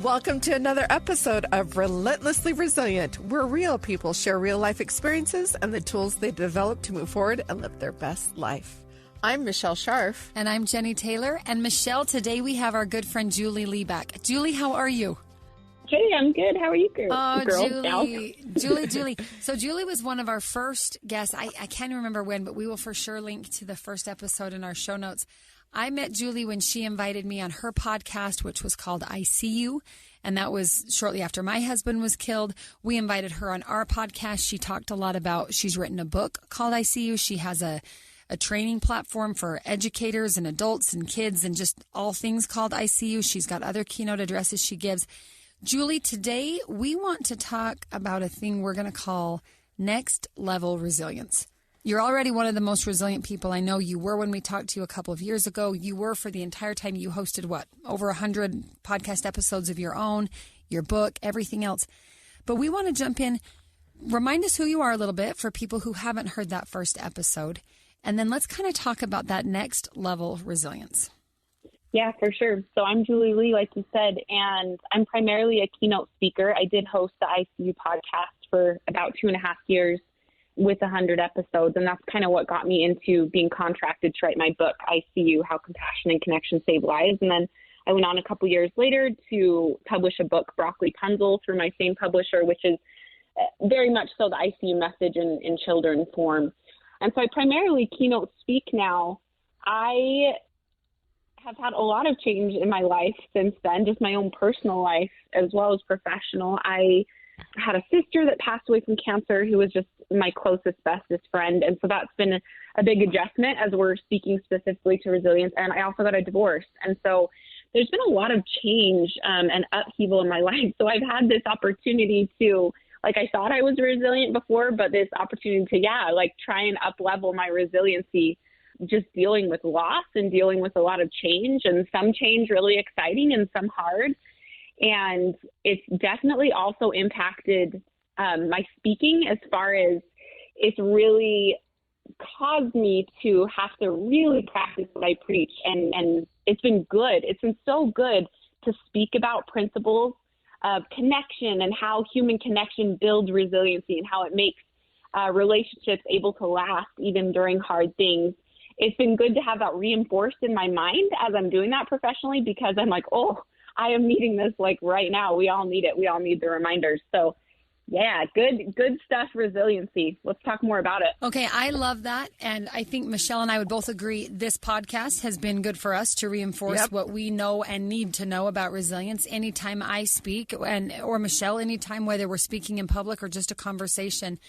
Welcome to another episode of Relentlessly Resilient, where real people share real life experiences and the tools they develop to move forward and live their best life. I'm Michelle Scharf. And I'm Jenny Taylor. And Michelle, today we have our good friend Julie Lee back. Julie, how are you? Hey, I'm good. How are you, girls? Oh, Julie. Julie. So Julie was one of our first guests. I can't remember when, but we will for sure link to the first episode in our show notes. I met Julie when she invited me on her podcast, which was called I See You. And that was shortly after my husband was killed. We invited her on our podcast. She talked a lot about, she's written a book called I See You. She has a training platform for educators and adults and kids and just all things called I See You. She's got other keynote addresses she gives. Julie, today we want to talk about a thing we're going to call next level resilience. You're already one of the most resilient people I know. You were when we talked to you a couple of years ago. You were for the entire time. You hosted, over 100 podcast episodes of your own, your book, everything else. But we want to jump in. Remind us who you are a little bit for people who haven't heard that first episode. And then let's kind of talk about that next level resilience. Yeah, for sure. So I'm Julie Lee, like you said, and I'm primarily a keynote speaker. I did host the ICU podcast for about 2.5 years with 100 episodes, and that's kind of what got me into being contracted to write my book, I See You, How Compassion and Connection Save Lives. And then I went on a couple years later to publish a book, Broccolipunzle, through my same publisher, which is very much so the ICU message in children's form. And so I primarily keynote speak now. I have had a lot of change in my life since then, just my own personal life as well as professional. I had a sister that passed away from cancer who was just my closest, bestest friend. And so that's been a big adjustment as we're speaking specifically to resilience. And I also got a divorce. And so there's been a lot of change and upheaval in my life. So I've had this opportunity to, like, I thought I was resilient before, but this opportunity to, try and up level my resiliency, just dealing with loss and dealing with a lot of change, and some change really exciting and some hard. And it's definitely also impacted my speaking, as far as it's really caused me to have to really practice what I preach. And it's been good. It's been so good to speak about principles of connection and how human connection builds resiliency and how it makes relationships able to last even during hard things. It's been good to have that reinforced in my mind as I'm doing that professionally, because I'm like, oh, I am needing this right now. We all need it. We all need the reminders. So yeah, good stuff, resiliency. Let's talk more about it. Okay, I love that. And I think Michelle and I would both agree this podcast has been good for us to reinforce what we know and need to know about resilience. Anytime I speak, or Michelle, anytime, whether we're speaking in public or just a conversation,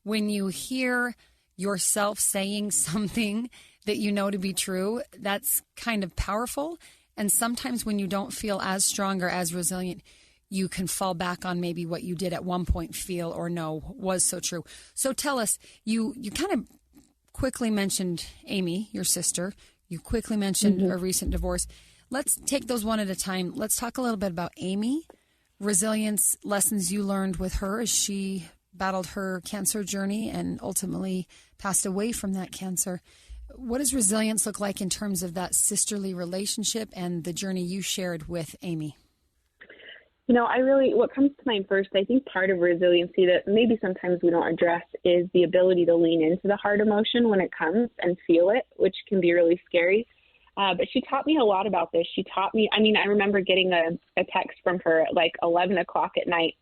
when you hear yourself saying something that you know to be true, that's kind of powerful. And sometimes when you don't feel as strong or as resilient, you can fall back on maybe what you did at one point feel or know was so true. So tell us, you kind of quickly mentioned Amy, your sister. You quickly mentioned a recent divorce. Let's take those one at a time. Let's talk a little bit about Amy, resilience lessons you learned with her as she battled her cancer journey and ultimately passed away from that cancer. What does resilience look like in terms of that sisterly relationship and the journey you shared with Amy? What comes to mind first, I think part of resiliency that maybe sometimes we don't address is the ability to lean into the hard emotion when it comes and feel it, which can be really scary. But she taught me a lot about this. She taught me, I remember getting a text from her at 11 o'clock at night,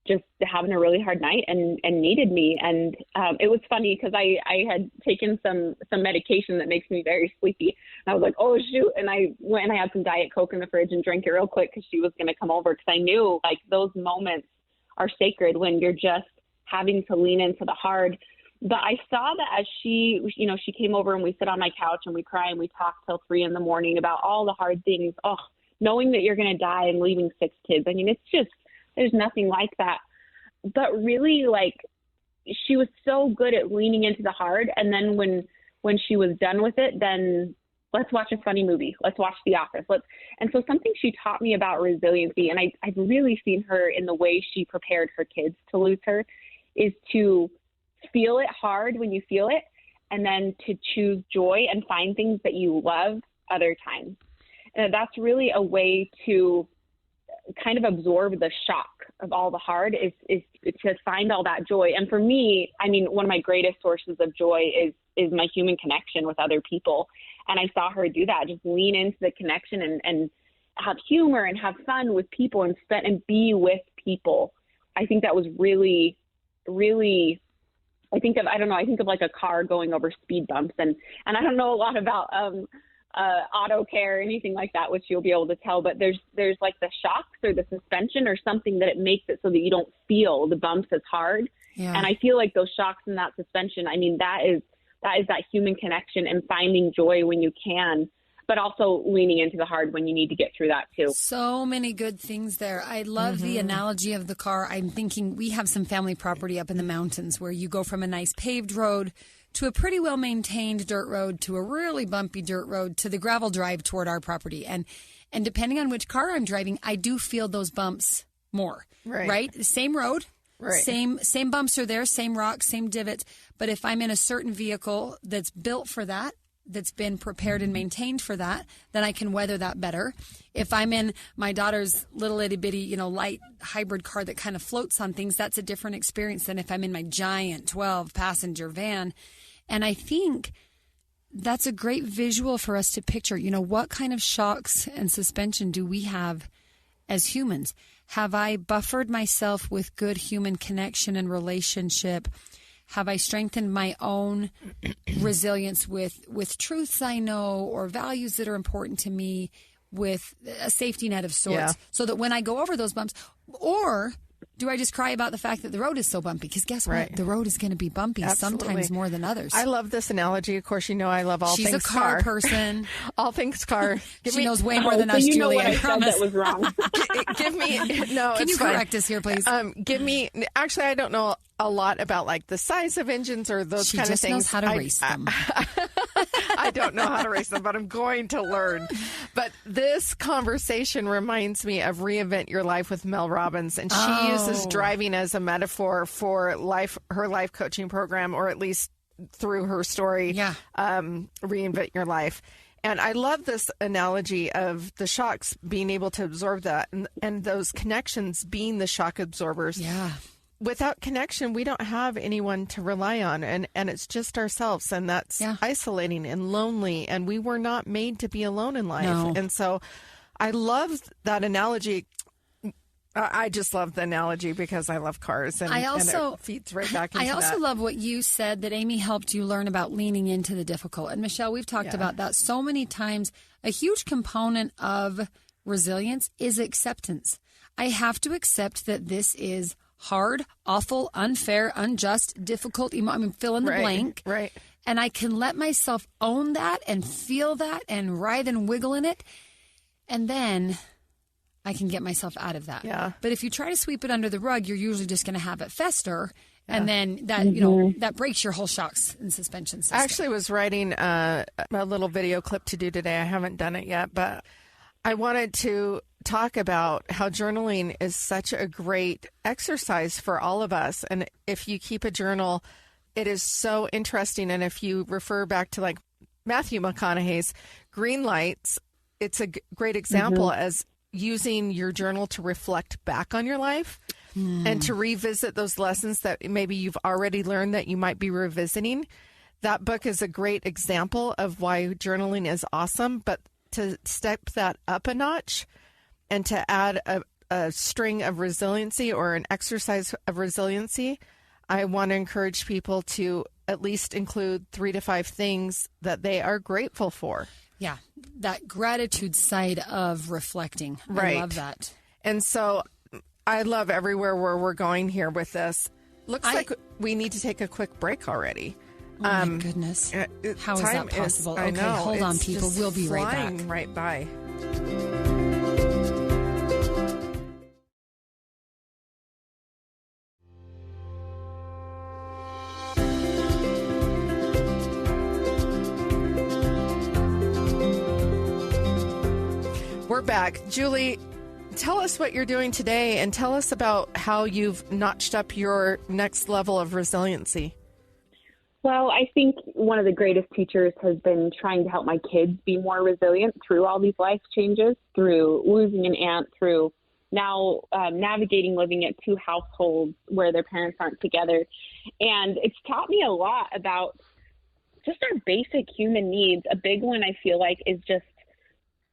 just having a really hard night and needed me. And it was funny because I had taken some medication that makes me very sleepy. And I was like, oh, shoot. And I went and I had some Diet Coke in the fridge and drank it real quick because she was going to come over, because I knew those moments are sacred when you're just having to lean into the hard. But I saw that as she came over and we sit on my couch and we cry and we talk till 3 a.m. about all the hard things. Oh, knowing that you're going to die and leaving 6 kids. It's just, there's nothing like that. But really, she was so good at leaning into the hard. And then when she was done with it, then let's watch a funny movie. Let's watch The Office. And so something she taught me about resiliency, and I've really seen her in the way she prepared her kids to lose her, is to feel it hard when you feel it, and then to choose joy and find things that you love other times. And that's really a way to kind of absorb the shock of all the hard is to find all that joy. And for me, I mean, one of my greatest sources of joy is my human connection with other people. And I saw her do that, just lean into the connection and have humor and have fun with people and be with people. I think that was really, really, I think of like a car going over speed bumps, and I don't know a lot about auto care or anything like that, which you'll be able to tell, but there's like the shocks or the suspension or something that it makes it so that you don't feel the bumps as hard. Yeah. And I feel like those shocks and that suspension, I mean, that is that human connection and finding joy when you can, but also leaning into the hard when you need to get through that too. So many good things there. I love the analogy of the car. I'm thinking we have some family property up in the mountains where you go from a nice paved road to a pretty well-maintained dirt road to a really bumpy dirt road to the gravel drive toward our property. And depending on which car I'm driving, I do feel those bumps more, right? The same road, same bumps are there, same rocks, same divots. But if I'm in a certain vehicle that's built for that, that's been prepared and maintained for that, then I can weather that better. If I'm in my daughter's little itty bitty, light hybrid car that kind of floats on things, that's a different experience than if I'm in my giant 12-passenger van. And I think that's a great visual for us to picture, what kind of shocks and suspension do we have as humans? Have I buffered myself with good human connection and relationship? Have I strengthened my own resilience with truths I know or values that are important to me, with a safety net of sorts, so that when I go over those bumps, or do I just cry about the fact that the road is so bumpy? Because guess what? The road is going to be bumpy sometimes more than others. I love this analogy. Of course, I love all things car. She's a car person. All things car. She knows way more than us, Julie. I promise. That was wrong. Give me no. Can you correct us here, please? Give me. Actually, I don't know a lot about like the size of engines or those kind of things. She just knows how to race them. I don't know how to race them, but I'm going to learn. But this conversation reminds me of Reinvent Your Life with Mel Robbins, and she uses driving as a metaphor for her life coaching program, or at least through her story, Reinvent Your Life. And I love this analogy of the shocks being able to absorb that, and those connections being the shock absorbers. Yeah. Without connection, we don't have anyone to rely on, and it's just ourselves, and that's isolating and lonely, and we were not made to be alone in life. No. And so I love that analogy. I just love the analogy because I love cars, and it feeds right back into that. I also love what you said, that Amy helped you learn about leaning into the difficult. And Michelle, we've talked about that so many times. A huge component of resilience is acceptance. I have to accept that this is hard, awful, unfair, unjust, difficult, fill in the blank. Right. And I can let myself own that and feel that and writhe and wiggle in it. And then I can get myself out of that. Yeah. But if you try to sweep it under the rug, you're usually just going to have it fester. Yeah. And then that, that breaks your whole shocks and suspension system. I actually was writing a little video clip to do today. I haven't done it yet, but I wanted to talk about how journaling is such a great exercise for all of us. And if you keep a journal, it is so interesting. And if you refer back to like Matthew McConaughey's Green Lights, it's a great example as using your journal to reflect back on your life and to revisit those lessons that maybe you've already learned that you might be revisiting. That book is a great example of why journaling is awesome, but to step that up a notch and to add a string of resiliency or an exercise of resiliency, I want to encourage people to at least include 3 to 5 things that they are grateful for. Yeah, that gratitude side of reflecting. Right. I love that. And so I love everywhere where we're going here with this. Looks like we need to take a quick break already. Oh, my goodness. How is that possible? Okay, hold on, people. We'll be right back. Right by. We're back. Julie, tell us what you're doing today and tell us about how you've notched up your next level of resiliency. Well, I think one of the greatest teachers has been trying to help my kids be more resilient through all these life changes, through losing an aunt, through now navigating living at two households where their parents aren't together. And it's taught me a lot about just our basic human needs. A big one I feel like is just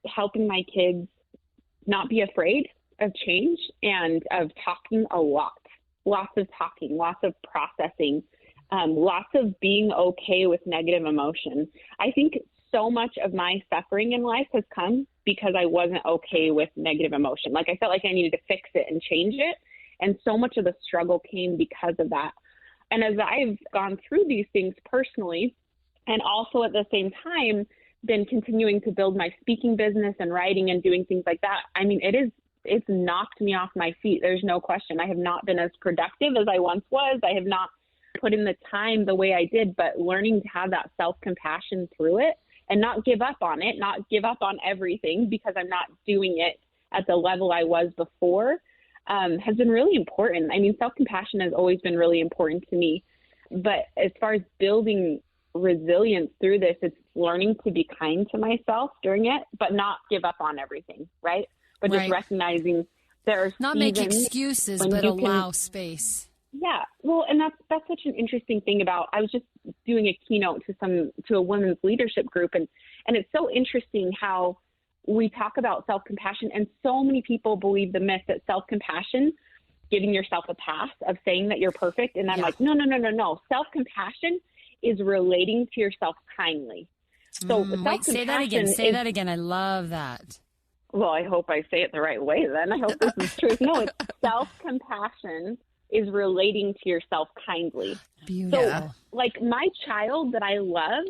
helping my kids not be afraid of change and of talking a lot. Lots of talking, lots of processing, lots of being okay with negative emotion. I think so much of my suffering in life has come because I wasn't okay with negative emotion. Like I felt like I needed to fix it and change it. And so much of the struggle came because of that. And as I've gone through these things personally, and also at the same time been continuing to build my speaking business and writing and doing things like that, I mean, it's knocked me off my feet. There's no question. I have not been as productive as I once was. I have not put in the time the way I did, but learning to have that self-compassion through it and not give up on it, not give up on everything because I'm not doing it at the level I was before, has been really important. I mean, self-compassion has always been really important to me. But as far as building resilience through this, it's learning to be kind to myself during it, but not give up on everything, right? But just recognizing there's not make excuses, but allow space. Yeah. Well, and that's such an interesting thing about, I was just doing a keynote to a women's leadership group. And it's so interesting how we talk about self-compassion, and so many people believe the myth that self-compassion, giving yourself a pass of saying that you're perfect. And I'm like, no. Self-compassion is relating to yourself kindly. So say that again. I love that. Well, I hope I say it the right way then. I hope this is true. No, it's self-compassion is relating to yourself kindly. Beautiful. So, like my child that I love,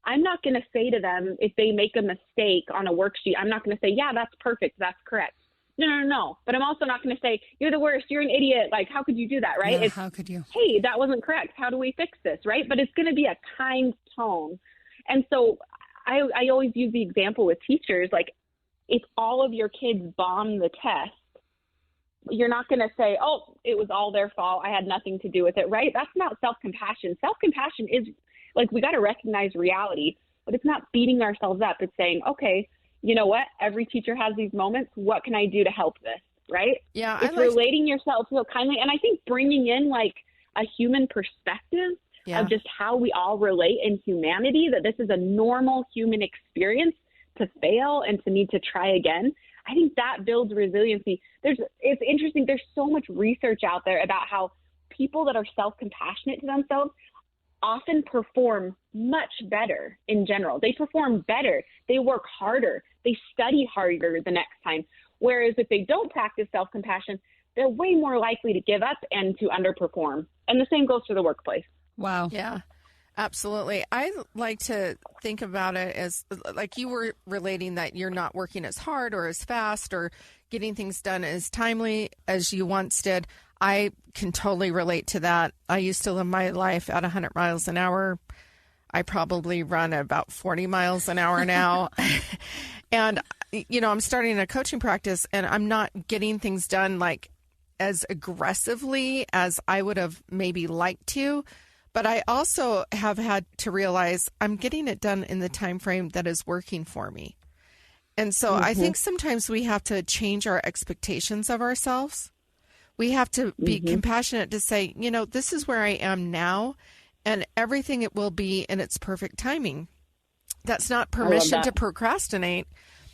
I'm not going to say to them, if they make a mistake on a worksheet, I'm not going to say, yeah, that's perfect, that's correct. No. But I'm also not going to say, you're the worst, you're an idiot. Like, how could you do that, right? Yeah, how could you? Hey, that wasn't correct. How do we fix this, right? But it's going to be a kind tone. And so I always use the example with teachers, like if all of your kids bomb the test, you're not going to say, oh, it was all their fault, I had nothing to do with it, right? That's not self-compassion. Self-compassion is like, we got to recognize reality, but it's not beating ourselves up. It's saying, okay, you know what? Every teacher has these moments. What can I do to help this, right? Yeah. It's relating yourself so kindly. And I think bringing in like a human perspective of just how we all relate in humanity, that this is a normal human experience to fail and to need to try again. I think that builds resiliency. It's interesting. There's so much research out there about how people that are self-compassionate to themselves often perform much better in general. They perform better. They work harder. They study harder the next time. Whereas if they don't practice self-compassion, they're way more likely to give up and to underperform. And the same goes to the workplace. Wow. Yeah, absolutely. I like to think about it as like you were relating that you're not working as hard or as fast or getting things done as timely as you once did. I can totally relate to that. I used to live my life at 100 miles an hour. I probably run about 40 miles an hour now. And, you know, I'm starting a coaching practice and I'm not getting things done like as aggressively as I would have maybe liked to. But I also have had to realize I'm getting it done in the time frame that is working for me. And so I think sometimes we have to change our expectations of ourselves. We have to be compassionate to say, you know, this is where I am now, and everything it will be in its perfect timing. That's not permission to procrastinate,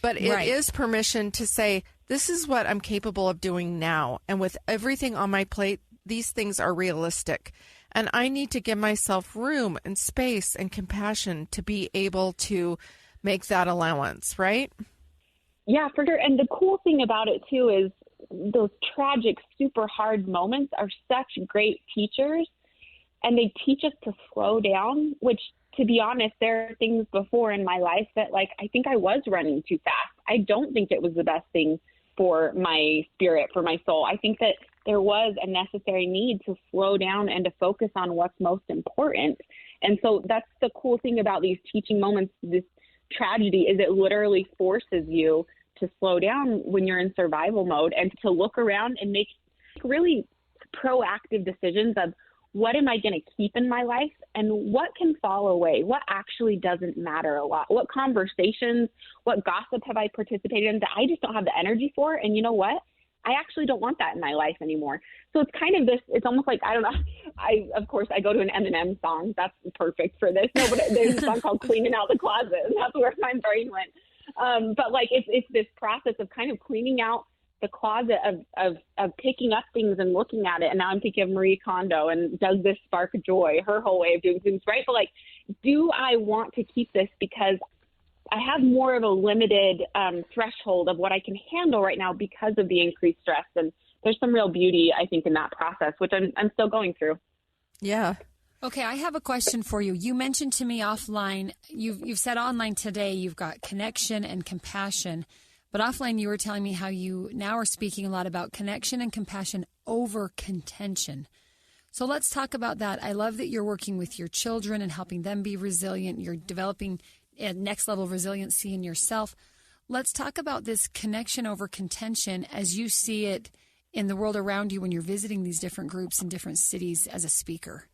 but it is permission to say, this is what I'm capable of doing now. And with everything on my plate, these things are realistic. And I need to give myself room and space and compassion to be able to make that allowance, right? Yeah, for sure. And the cool thing about it, too, is those tragic, super hard moments are such great teachers, and they teach us to slow down, which, to be honest, there are things before in my life that, like, I think I was running too fast. I don't think it was the best thing for my spirit, for my soul. I think that there was a necessary need to slow down and to focus on what's most important. And so that's the cool thing about these teaching moments, this tragedy, is it literally forces you to slow down when you're in survival mode and to look around and make really proactive decisions of what am I going to keep in my life and what can fall away, what actually doesn't matter a lot, what conversations, what gossip have I participated in that I just don't have the energy for. And you know what? I actually don't want that in my life anymore. So it's kind of this, it's almost like, I don't know. Of course, I go to an Eminem song. That's perfect for this. No, but there's a song called Cleaning Out the Closet, and that's where my brain went. But like, it's this process of kind of cleaning out the closet of picking up things and looking at it. And now I'm thinking of Marie Kondo and does this spark joy, her whole way of doing things, right? But like, do I want to keep this because I have more of a limited threshold of what I can handle right now because of the increased stress? And there's some real beauty, I think, in that process, which I'm still going through. Yeah. Okay, I have a question for you. You mentioned to me offline, you've said online today you've got connection and compassion. But offline, you were telling me how you now are speaking a lot about connection and compassion over contention. So let's talk about that. I love that you're working with your children and helping them be resilient. You're developing a next level resiliency in yourself. Let's talk about this connection over contention as you see it in the world around you when you're visiting these different groups in different cities as a speaker.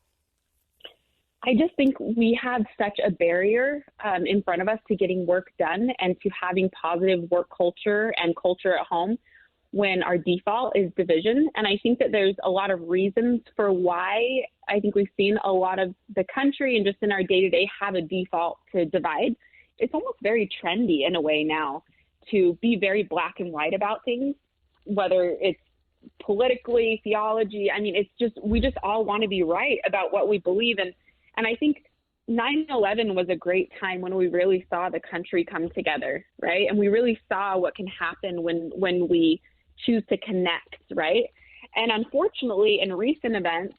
I just think we have such a barrier in front of us to getting work done and to having positive work culture and culture at home when our default is division. And I think that there's a lot of reasons for why I think we've seen a lot of the country and just in our day-to-day have a default to divide. It's almost very trendy in a way now to be very black and white about things, whether it's politically, theology. I mean, it's just, we just all want to be right about what we believe in. And I think 9/11 was a great time when we really saw the country come together, right? And we really saw what can happen when we choose to connect, right? And unfortunately, in recent events,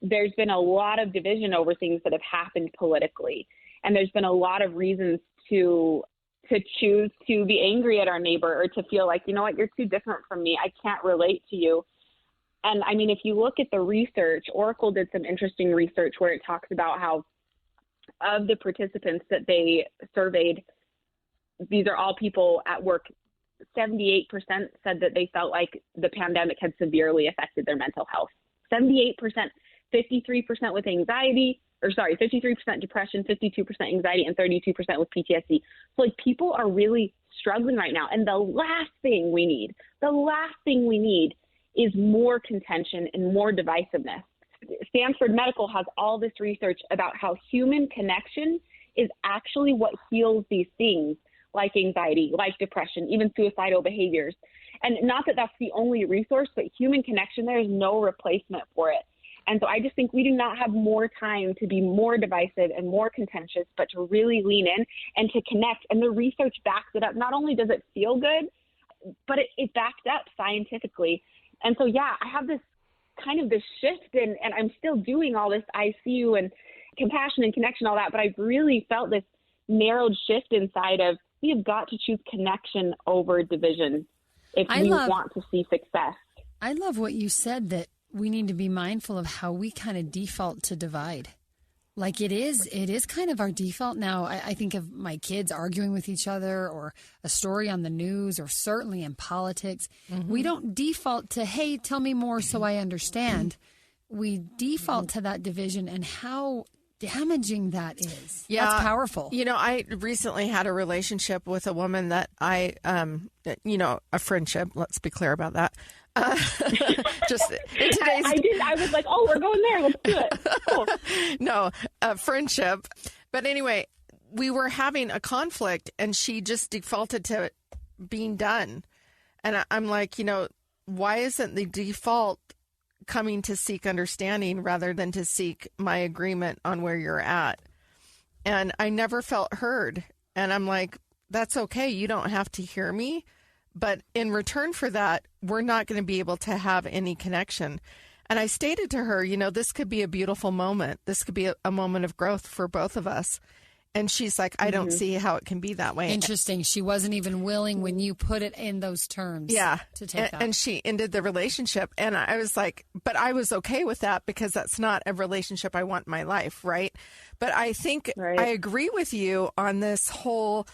there's been a lot of division over things that have happened politically. And there's been a lot of reasons to choose to be angry at our neighbor or to feel like, you know what, you're too different from me. I can't relate to you. And I mean, if you look at the research, Oracle did some interesting research where it talks about how of the participants that they surveyed, these are all people at work, 78% said that they felt like the pandemic had severely affected their mental health. 78%, 53% with anxiety, 53% depression, 52% anxiety, and 32% with PTSD. So like people are really struggling right now. And the last thing we need is more contention and more divisiveness. Stanford Medical has all this research about how human connection is actually what heals these things like anxiety, like depression, even suicidal behaviors. And not that that's the only resource, but human connection, there is no replacement for it. And so I just think we do not have more time to be more divisive and more contentious, but to really lean in and to connect. And the research backs it up. Not only does it feel good, but it backs up scientifically. And so, yeah, I have this kind of this shift and I'm still doing all this ICU and compassion and connection, all that. But I've really felt this narrowed shift inside of we have got to choose connection over division if we want to see success. I love what you said, that we need to be mindful of how we kind of default to divide. Like it is kind of our default now. I think of my kids arguing with each other or a story on the news or certainly in politics. Mm-hmm. We don't default to, hey, tell me more so I understand. We default to that division and how damaging that is. Yeah. That's powerful. You know, I recently had a relationship with a woman that a friendship, let's be clear about that. Just in today's... I was like, oh, we're going there. Let's do it. Cool. No, friendship. But anyway, we were having a conflict and she just defaulted to being done. And I'm like, why isn't the default coming to seek understanding rather than to seek my agreement on where you're at? And I never felt heard. And I'm like, that's okay. You don't have to hear me. But in return for that, we're not going to be able to have any connection. And I stated to her, this could be a beautiful moment. This could be a moment of growth for both of us. And she's like, I don't see how it can be that way. Interesting. She wasn't even willing when you put it in those terms. Yeah. To take that. And she ended the relationship. And I was like, but I was okay with that because that's not a relationship I want in my life. Right. But I think I agree with you on this whole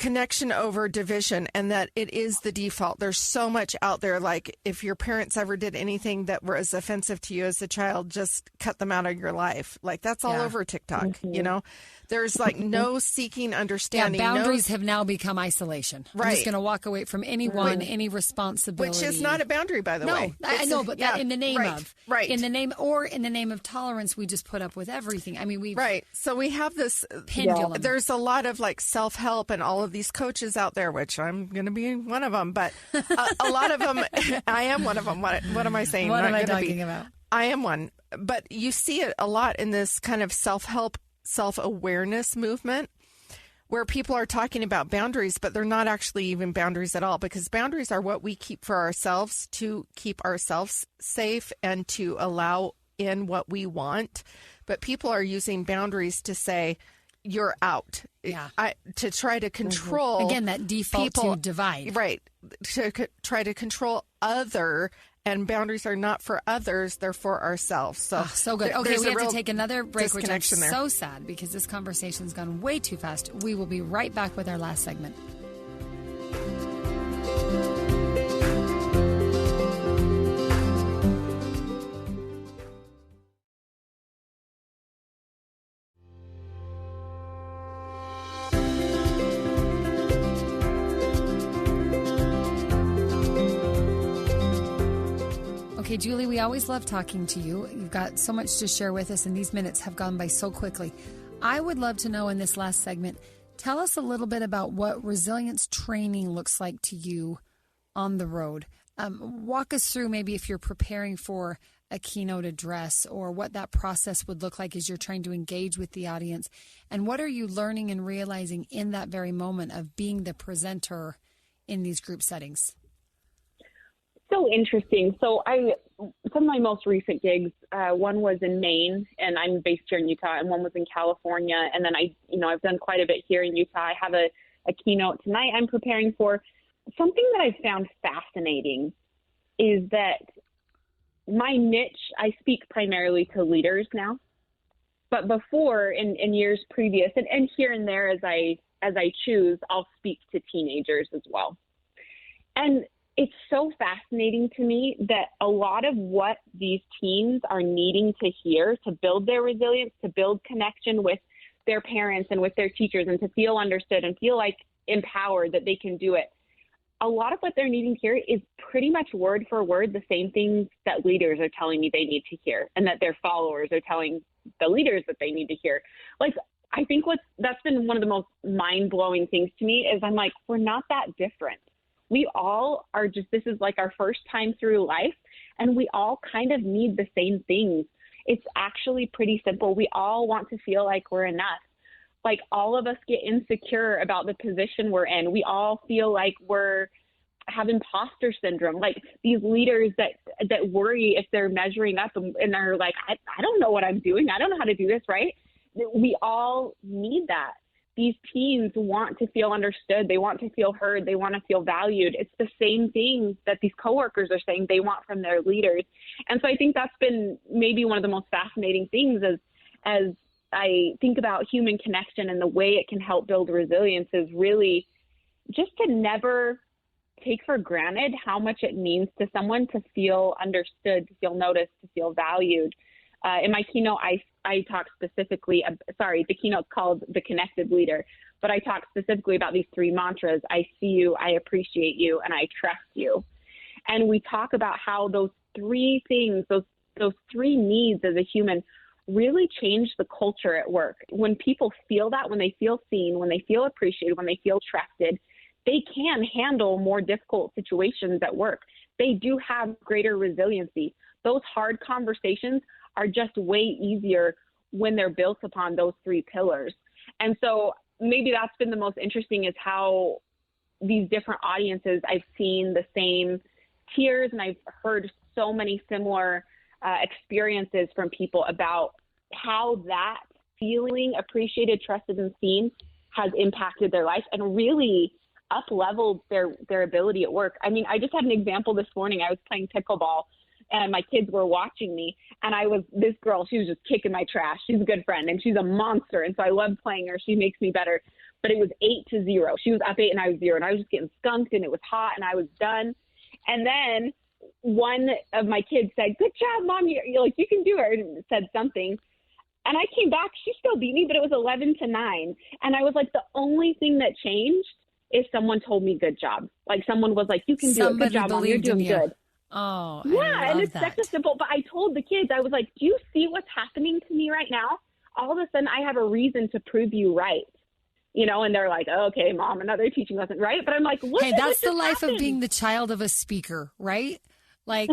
connection over division, and that it is the default. There's so much out there. Like if your parents ever did anything that was offensive to you as a child, just cut them out of your life. Like that's all over TikTok, you know? There's like no seeking understanding. Yeah, boundaries have now become isolation. Right. I'm just going to walk away from anyone, any responsibility. Which is not a boundary, by the way. No, I know, but that in the name of. Right. In the name of tolerance, we just put up with everything. I mean, Right. So we have this pendulum. There's a lot of like self-help and all of these coaches out there, which I'm going to be one of them, but a lot of them, I am one of them. What am I saying? What am I talking about? I am one. But you see it a lot in this kind of self-help, self-awareness movement where people are talking about boundaries, but they're not actually even boundaries at all, because boundaries are what we keep for ourselves to keep ourselves safe and to allow in what we want. But people are using boundaries to say, you're out. Yeah. To try to control. Again, that default people, to divide. Right. To try to control other. And boundaries are not for others, they're for ourselves. So good. Okay, we have to take another break, which I'm there. so sad because this conversation's gone way too fast. We will be right back with our last segment. Okay, Julie, we always love talking to you. You've got so much to share with us, and these minutes have gone by so quickly. I would love to know in this last segment, tell us a little bit about what resilience training looks like to you on the road. Walk us through maybe if you're preparing for a keynote address or what that process would look like as you're trying to engage with the audience. And what are you learning and realizing in that very moment of being the presenter in these group settings? So interesting. So some of my most recent gigs, one was in Maine, and I'm based here in Utah, and one was in California. And then I've done quite a bit here in Utah. I have a keynote tonight I'm preparing for. Something that I've found fascinating is that my niche, I speak primarily to leaders now, but before in years previous, and here and there as I choose, I'll speak to teenagers as well. And it's so fascinating to me that a lot of what these teens are needing to hear to build their resilience, to build connection with their parents and with their teachers, and to feel understood and feel like empowered that they can do it. A lot of what they're needing to hear is pretty much word for word the same things that leaders are telling me they need to hear, and that their followers are telling the leaders that they need to hear. Like, I think that's been one of the most mind-blowing things to me is I'm like, we're not that different. We all are this is like our first time through life, and we all kind of need the same things. It's actually pretty simple. We all want to feel like we're enough. Like, all of us get insecure about the position we're in. We all feel like we're have imposter syndrome. Like, these leaders that worry if they're measuring up and they're like, I don't know what I'm doing. I don't know how to do this, right? We all need that. These teens want to feel understood. They want to feel heard. They want to feel valued. It's the same thing that these coworkers are saying they want from their leaders. And so I think that's been maybe one of the most fascinating things as I think about human connection and the way it can help build resilience is really just to never take for granted how much it means to someone to feel understood, to feel noticed, to feel valued. In my keynote, I talk specifically, the keynote's called The Connected Leader, but I talk specifically about these three mantras: I see you, I appreciate you, and I trust you. And we talk about how those three things, those three needs as a human really change the culture at work. When people feel that, when they feel seen, when they feel appreciated, when they feel trusted, they can handle more difficult situations at work. They do have greater resiliency. Those hard conversations are just way easier when they're built upon those three pillars. And so maybe that's been the most interesting is how these different audiences, I've seen the same tears, and I've heard so many similar experiences from people about how that feeling appreciated, trusted, and seen has impacted their life and really up-leveled their ability at work. I mean, I just had an example this morning. I was playing pickleball, and my kids were watching me, and this girl, she was just kicking my trash. She's a good friend, and she's a monster, and so I love playing her. She makes me better. but it was 8-0. She was up 8 and I was 0, and I was just getting skunked, and it was hot, and I was done. And then one of my kids said, "Good job, Mom. You're like, you can do it," and said something. And I came back. She still beat me, but it was 11-9. And I was like, the only thing that changed is someone told me good job. Like someone was like, "You can do it. Good job, Mom. You're doing good." Oh, yeah. And it's that. such a simple, but I told the kids, I was like, "Do you see what's happening to me right now? All of a sudden I have a reason to prove you right." You know, and they're like, "Oh, okay, Mom, another teaching lesson," right? But I'm like, look, hey, that's the life happened. of being the child of a speaker, right? Like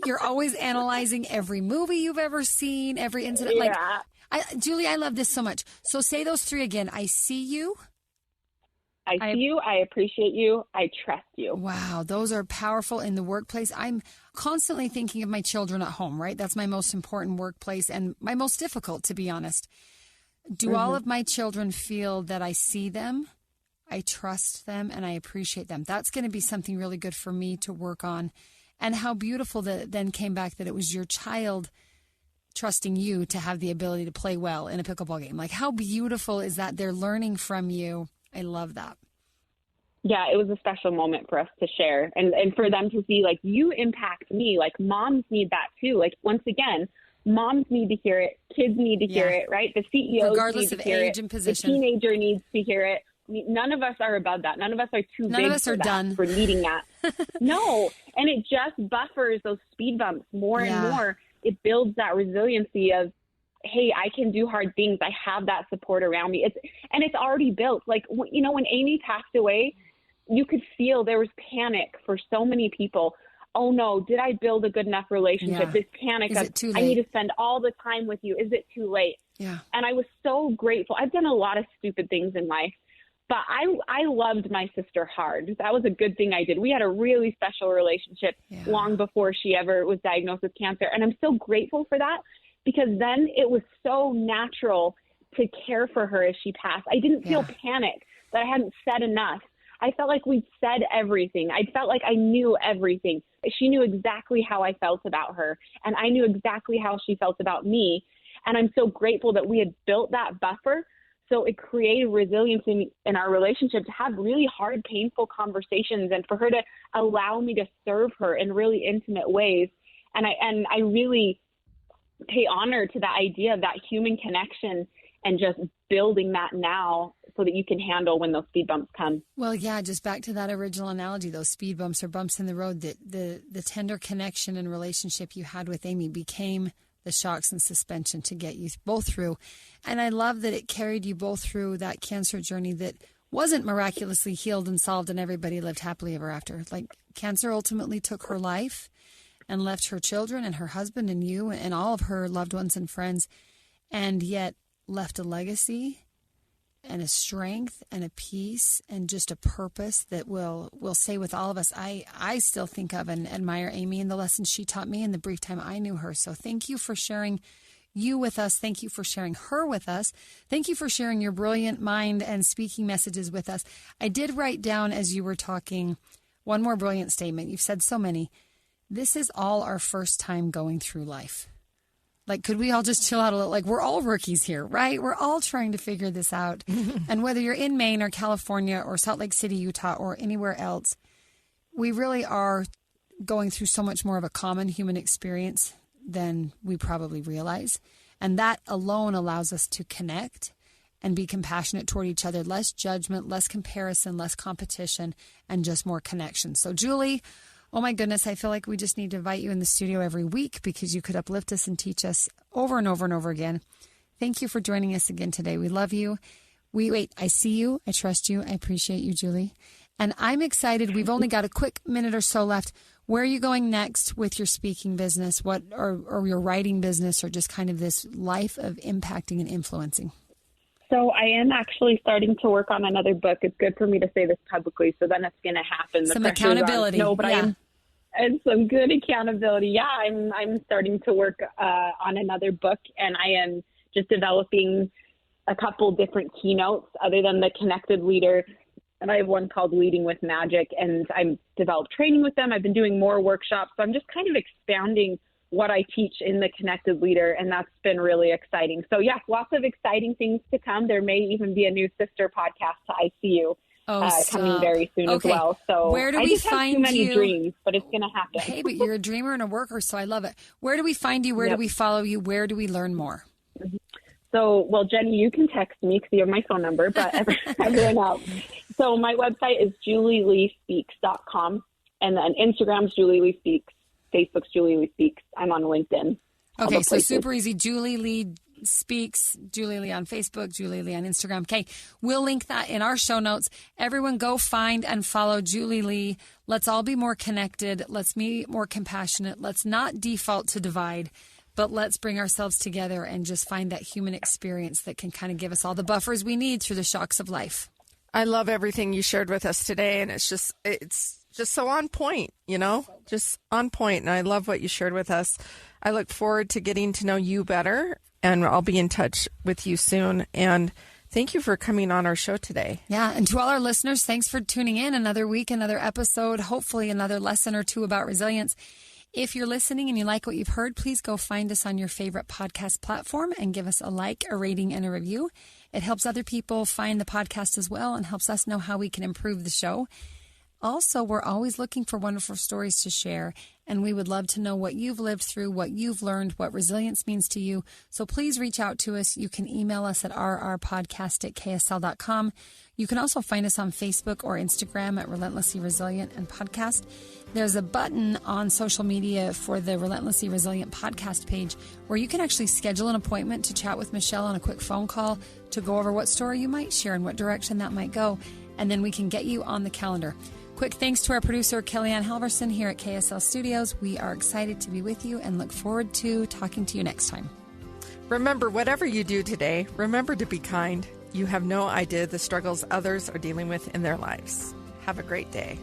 you're always analyzing every movie you've ever seen, every incident. Yeah. Julie, I love this so much. So say those 3 again. I see you. I see you. I appreciate you. I trust you. Wow. Those are powerful in the workplace. I'm constantly thinking of my children at home, right? That's my most important workplace and my most difficult, to be honest. Do all of my children feel that I see them, I trust them, and I appreciate them? That's going to be something really good for me to work on. And how beautiful that it then came back that it was your child trusting you to have the ability to play well in a pickleball game. Like, how beautiful is that? They're learning from you. I love that. Yeah, it was a special moment for us to share and for them to see, like, you impact me. Like, moms need that too. Like, once again, moms need to hear it. Kids need to hear it, right? The CEOs regardless need to of hear age it. and position. The teenager needs to hear it. None of us are above that. None of us are too None big of us are done for needing that. No. And it just buffers those speed bumps more and more. It builds that resiliency of, hey, I can do hard things. I have that support around me. It's already built. Like, you know, when Amy passed away, you could feel there was panic for so many people. Oh no, did I build a good enough relationship? This panic Is of, it too late? I need to spend all the time with you. Is it too late? Yeah. And I was so grateful. I've done a lot of stupid things in life, but I loved my sister hard. That was a good thing I did. We had a really special relationship long before she ever was diagnosed with cancer. And I'm so grateful for that, because then it was so natural to care for her as she passed. I didn't feel panic that I hadn't said enough. I felt like we'd said everything. I felt like I knew everything. She knew exactly how I felt about her, and I knew exactly how she felt about me. And I'm so grateful that we had built that buffer, so it created resilience in our relationship to have really hard, painful conversations, and for her to allow me to serve her in really intimate ways. And I really pay honor to the idea of that human connection and just building that now so that you can handle when those speed bumps come. Well, yeah, just back to that original analogy, those speed bumps or bumps in the road, that the tender connection and relationship you had with Amy became the shocks and suspension to get you both through. And I love that it carried you both through that cancer journey that wasn't miraculously healed and solved and everybody lived happily ever after. Like, cancer ultimately took her life and left her children and her husband and you and all of her loved ones and friends, and yet left a legacy and a strength and a peace and just a purpose that will stay with all of us. I still think of and admire Amy and the lessons she taught me in the brief time I knew her. So thank you for sharing you with us. Thank you for sharing her with us. Thank you for sharing your brilliant mind and speaking messages with us. I did write down as you were talking one more brilliant statement. You've said so many. This is all our first time going through life. Like, could we all just chill out a little? Like, we're all rookies here, right? We're all trying to figure this out. And whether you're in Maine or California or Salt Lake City, Utah, or anywhere else, we really are going through so much more of a common human experience than we probably realize. And that alone allows us to connect and be compassionate toward each other. Less judgment, less comparison, less competition, and just more connection. So, Julie, oh my goodness, I feel like we just need to invite you in the studio every week because you could uplift us and teach us over and over and over again. Thank you for joining us again today. We love you. I see you. I trust you. I appreciate you, Julie. And I'm excited. We've only got a quick minute or so left. Where are you going next with your speaking business, or your writing business, or just kind of this life of impacting and influencing? So I am actually starting to work on another book. It's good for me to say this publicly, so then it's going to happen. Some accountability. No, but and some good accountability. Yeah, I'm starting to work on another book, and I am just developing a couple different keynotes other than the Connected Leader. And I have one called Leading with Magic, and I've developed training with them. I've been doing more workshops. So I'm just kind of expounding what I teach in the Connected Leader, and that's been really exciting. So yeah, lots of exciting things to come. There may even be a new sister podcast to ICU coming very soon as well. So where do I we just find have too many you? dreams, but it's going to happen. Hey, but you're a dreamer and a worker, so I love it. Where do we find you? Where do we follow you? Where do we learn more? So, well, Jenny, you can text me because you have my phone number, but everyone else. So my website is julieleespeaks.com, and then Instagram's Julie Lee Speaks, Facebook's Julie Lee Speaks. I'm on LinkedIn. Okay, so super easy. Julie Lee Speaks, Julie Lee on Facebook, Julie Lee on Instagram. Okay, we'll link that in our show notes. Everyone go find and follow Julie Lee. Let's all be more connected. Let's be more compassionate. Let's not default to divide, but let's bring ourselves together and just find that human experience that can kind of give us all the buffers we need through the shocks of life. I love everything you shared with us today, and it's just so on point, just on point. And I love what you shared with us. I look forward to getting to know you better, and I'll be in touch with you soon. And thank you for coming on our show today. Yeah, and to all our listeners, thanks for tuning in. Another week, another episode, hopefully another lesson or two about resilience. If you're listening and you like what you've heard, please go find us on your favorite podcast platform and give us a like, a rating, and a review. It helps other people find the podcast as well and helps us know how we can improve the show. Also, we're always looking for wonderful stories to share, and we would love to know what you've lived through, what you've learned, what resilience means to you. So please reach out to us. You can email us at rrpodcast@ksl.com. You can also find us on Facebook or Instagram at Relentlessly Resilient and Podcast. There's a button on social media for the Relentlessly Resilient podcast page where you can actually schedule an appointment to chat with Michelle on a quick phone call to go over what story you might share and what direction that might go, and then we can get you on the calendar. Quick thanks to our producer, Kellyanne Halverson, here at KSL Studios. We are excited to be with you and look forward to talking to you next time. Remember, whatever you do today, remember to be kind. You have no idea the struggles others are dealing with in their lives. Have a great day.